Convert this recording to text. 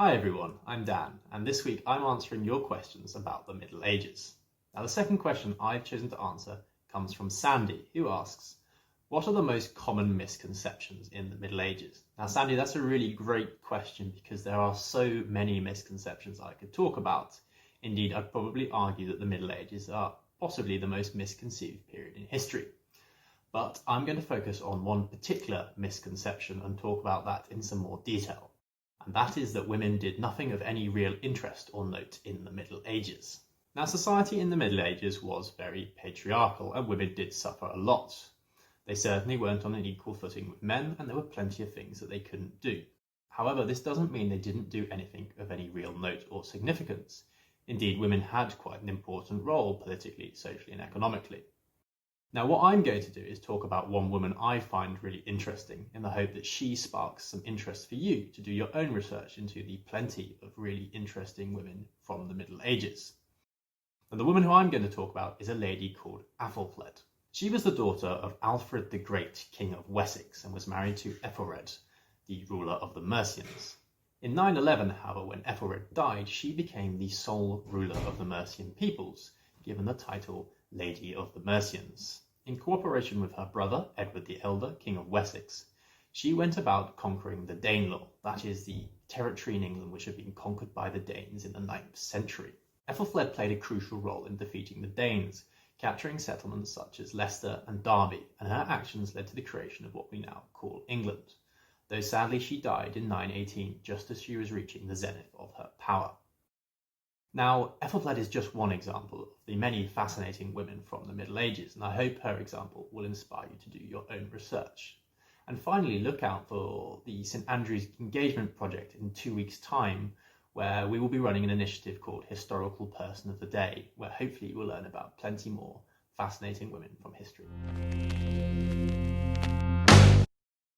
Hi everyone, I'm Dan, and this week I'm answering your questions about the Middle Ages. Now the second question I've chosen to answer comes from Sandy, who asks, what are the most common misconceptions in the Middle Ages? Now Sandy, that's a really great question because there are so many misconceptions I could talk about. Indeed, I'd probably argue that the Middle Ages are possibly the most misconceived period in history. But I'm going to focus on one particular misconception and talk about that in some more detail. And that is that women did nothing of any real interest or note in the Middle Ages. Now, society in the Middle Ages was very patriarchal, and women did suffer a lot. They certainly weren't on an equal footing with men, and there were plenty of things that they couldn't do. However, this doesn't mean they didn't do anything of any real note or significance. Indeed, women had quite an important role politically, socially, and economically. Now, what I'm going to do is talk about one woman I find really interesting in the hope that she sparks some interest for you to do your own research into the plenty of really interesting women from the Middle Ages. And the woman who I'm going to talk about is a lady called Athelflaed. She was the daughter of Alfred the Great, King of Wessex, and was married to Ethelred, the ruler of the Mercians. In 911, however, when Ethelred died, she became the sole ruler of the Mercian peoples, given the title Lady of the Mercians. In cooperation with her brother, Edward the Elder, King of Wessex, she went about conquering the Danelaw, that is the territory in England which had been conquered by the Danes in the 9th century. Ethelflaed played a crucial role in defeating the Danes, capturing settlements such as Leicester and Derby, and her actions led to the creation of what we now call England, though sadly she died in 918 just as she was reaching the zenith of her power. Now, Ethelflaed is just one example of the many fascinating women from the Middle Ages, and I hope her example will inspire you to do your own research. And finally, look out for the St Andrew's Engagement Project in 2 weeks' time, where we will be running an initiative called Historical Person of the Day, where hopefully you will learn about plenty more fascinating women from history.